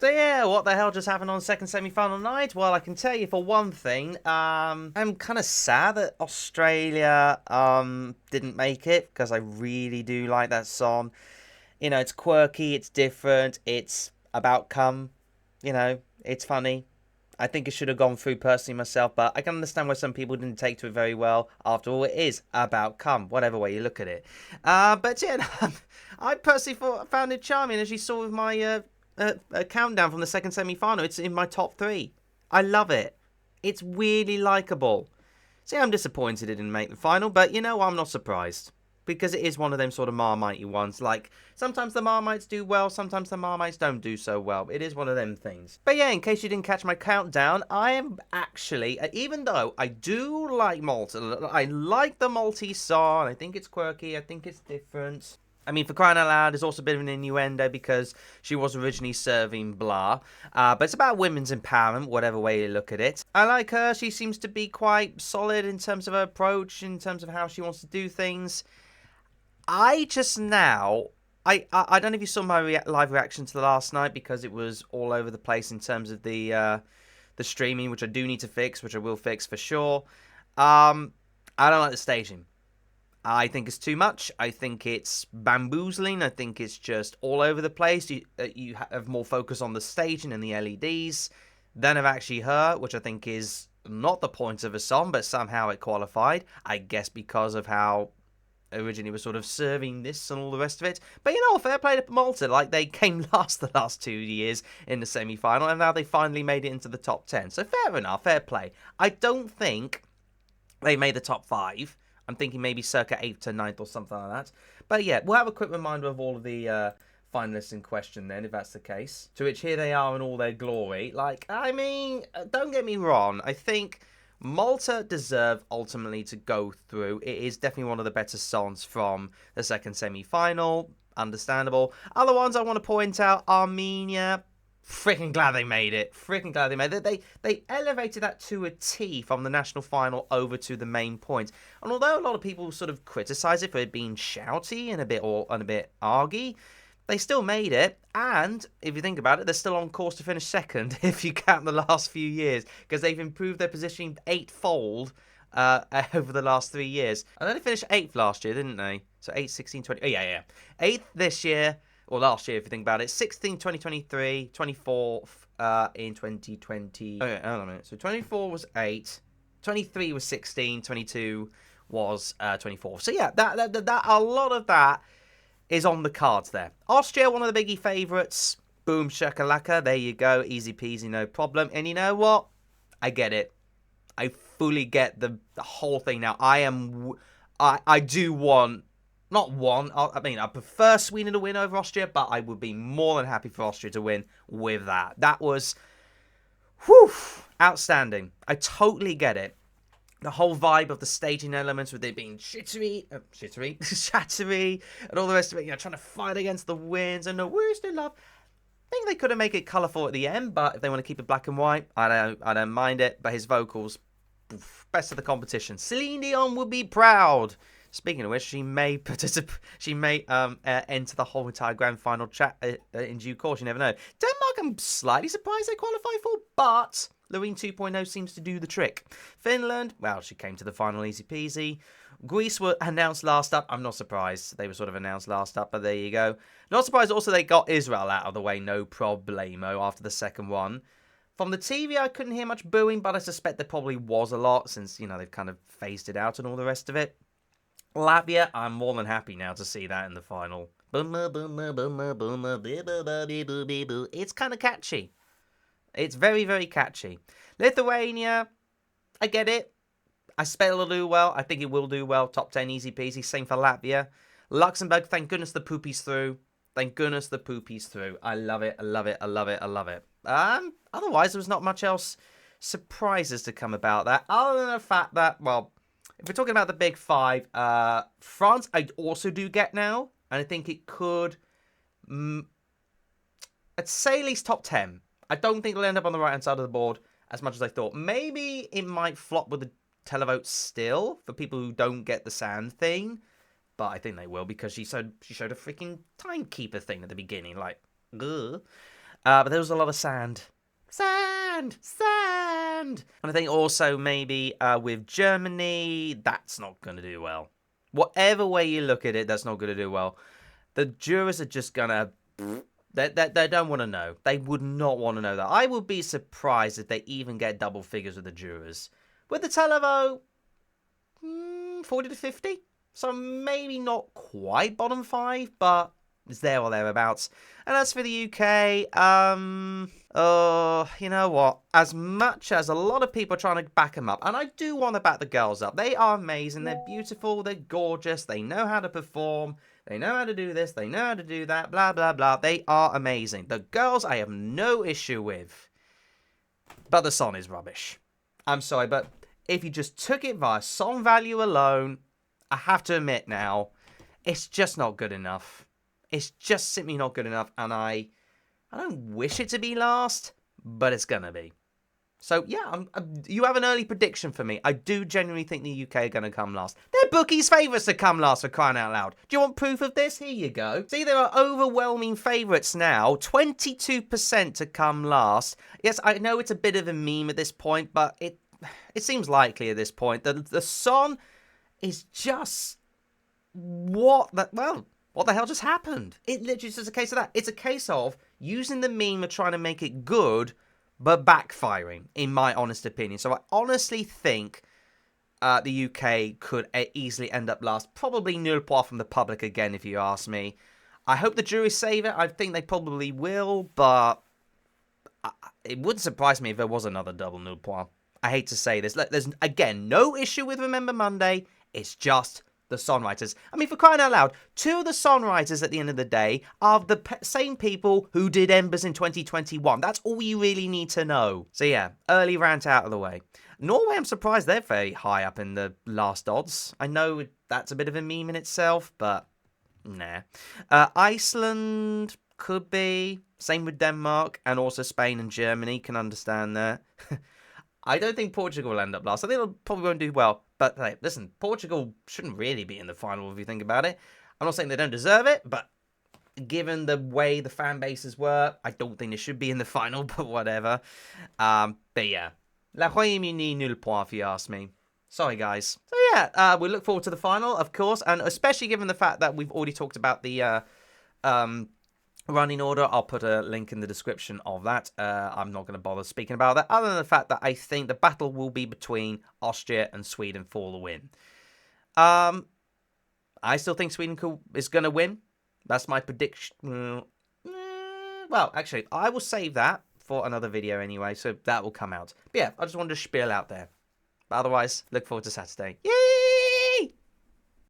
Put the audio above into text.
So yeah, what the hell just happened on second semi-final night? Well, I can tell you for one thing, I'm kind of sad that Australia didn't make it because I really do like that song. You know, it's quirky, it's different, it's about cum, it's funny. I think it should have gone through personally myself, but I can understand why some people didn't take to it very well. After all, it is about cum, whatever way you look at it. But yeah, I personally found it charming, as you saw with my countdown from the second semi-final. It's in my top three. I love it. It's really likable. See, I'm disappointed it didn't make the final, but I'm not surprised. Because it is one of them sort of Marmite ones. Like, sometimes the Marmites do well, sometimes the Marmites don't do so well. It is one of them things. But yeah, in case you didn't catch my countdown, I am actually, even though I do like Malta, I like the Maltese song, I think it's quirky, I think it's different. I mean, for crying out loud, there's also a bit of an innuendo because she was originally serving blah. But it's about women's empowerment, whatever way you look at it. I like her. She seems to be quite solid in terms of her approach, in terms of how she wants to do things. I just now, I don't know if you saw my live reaction to the last night because it was all over the place in terms of the streaming, which I do need to fix, which I will fix for sure. I don't like the staging. I think it's too much. I think it's bamboozling. I think it's just all over the place. You have more focus on the staging and the LEDs than of actually her, which I think is not the point of a song, but somehow it qualified. I guess because of how originally was sort of serving this and all the rest of it. But fair play to Malta. Like, they came last the last 2 years in the semi-final, and now they finally made it into the top 10. So fair enough, fair play. I don't think they made the top 5. I'm thinking maybe circa 8th to 9th or something like that. But yeah, we'll have a quick reminder of all of the finalists in question then, if that's the case. To which here they are in all their glory. Like, I mean, don't get me wrong. I think Malta deserve ultimately to go through. It is definitely one of the better songs from the second semi-final. Understandable. Other ones I want to point out, Armenia. Freaking glad they made it. Freaking glad they made it. They elevated that to a T from the national final over to the main point. And although a lot of people sort of criticise it for it being shouty and a bit argy, they still made it, and if you think about it, they're still on course to finish second if you count the last few years, because they've improved their positioning eightfold over the last 3 years. And then they finished 8th last year, didn't they? So 8, 16, 20. Oh, yeah. 8th this year, or last year if you think about it. 16, 2023, 24th in 2020. Okay, hold on a minute. So 24 was 8, 23 was 16, 22 was 24. So yeah, that a lot of that is on the cards there. Austria, one of the biggie favourites. Boom shakalaka. There you go. Easy peasy, no problem. And you know what? I get it. I fully get the whole thing now. I do want, not want, I mean, I prefer Sweden to win over Austria, but I would be more than happy for Austria to win with that. That was, outstanding. I totally get it. The whole vibe of the staging elements with it being shattery, and all the rest of it, trying to fight against the winds and the worst in love. I think they could have made it colourful at the end, but if they want to keep it black and white, I don't mind it. But his vocals, best of the competition. Celine Dion would be proud. Speaking of which, she may participate. She may enter the whole entire grand final chat in due course. You never know. Denmark, I'm slightly surprised they qualify for, but Loreen 2.0 seems to do the trick. Finland, well, she came to the final easy peasy. Greece were announced last up. I'm not surprised. They were sort of announced last up, but there you go. Not surprised also they got Israel out of the way, no problemo, after the second one. From the TV, I couldn't hear much booing, but I suspect there probably was a lot since, they've kind of phased it out and all the rest of it. Latvia, I'm more than happy now to see that in the final. It's kind of catchy. It's very, very catchy. Lithuania, I get it. I expect it'll do well. I think it will do well. Top 10, easy peasy. Same for Latvia. Luxembourg, thank goodness the poopies through. Thank goodness the poopies through. I love it. I love it. I love it. I love it. Otherwise, there was not much else surprises to come about that. Other than the fact that, well, if we're talking about the big 5, France, I also do get now. And I think it could, I'd say at least top 10. I don't think it'll end up on the right-hand side of the board as much as I thought. Maybe it might flop with the televote still for people who don't get the sand thing. But I think they will because she showed a freaking timekeeper thing at the beginning. Like, ugh. But there was a lot of sand. Sand! Sand! And I think also maybe with Germany, that's not going to do well. Whatever way you look at it, that's not going to do well. The jurors are just going to... They don't want to know. They would not want to know that. I would be surprised if they even get double figures with the jurors. With the televote, 40 to 50. So maybe not quite bottom 5, but it's there or thereabouts. And as for the UK, you know what? As much as a lot of people are trying to back them up, and I do want to back the girls up. They are amazing. They're beautiful. They're gorgeous. They know how to perform. They know how to do this. They know how to do that. Blah, blah, blah. They are amazing. The girls I have no issue with. But the song is rubbish. I'm sorry, but if you just took it via song value alone, I have to admit now, it's just not good enough. It's just simply not good enough, and I don't wish it to be last, but it's going to be. So, yeah, you have an early prediction for me. I do genuinely think the UK are going to come last. They're bookies' favourites to come last, for crying out loud. Do you want proof of this? Here you go. See, there are overwhelming favourites now. 22% to come last. Yes, I know it's a bit of a meme at this point, but it seems likely at this point. The song is just... what the hell just happened? It literally is just a case of that. It's a case of using the meme and trying to make it good, but backfiring, in my honest opinion. So I honestly think the UK could easily end up last. Probably nil point from the public again, if you ask me. I hope the jury save it. I think they probably will, but it wouldn't surprise me if there was another double nil point. I hate to say this. There's, again, no issue with Remember Monday. It's just the songwriters. I mean, for crying out loud, 2 of the songwriters at the end of the day are the same people who did Embers in 2021. That's all you really need to know. So yeah, early rant out of the way. Norway, I'm surprised they're very high up in the last odds. I know that's a bit of a meme in itself, but nah. Iceland could be. Same with Denmark, and also Spain and Germany, can understand that. I don't think Portugal will end up last. I think they probably won't do well. But hey, listen, Portugal shouldn't really be in the final if you think about it. I'm not saying they don't deserve it, but given the way the fan bases were, I don't think they should be in the final, but whatever. But yeah, La Royaume-Uni nul point if you ask me. Sorry, guys. So yeah, we look forward to the final, of course, and especially given the fact that we've already talked about the running order. I'll put a link in the description of that. I'm not going to bother speaking about that, other than the fact that I think the battle will be between Austria and Sweden for the win. I still think Sweden is going to win. That's my prediction. Well, actually, I will save that for another video anyway, so that will come out. But yeah, I just wanted to spiel out there. But otherwise, look forward to Saturday. Yay!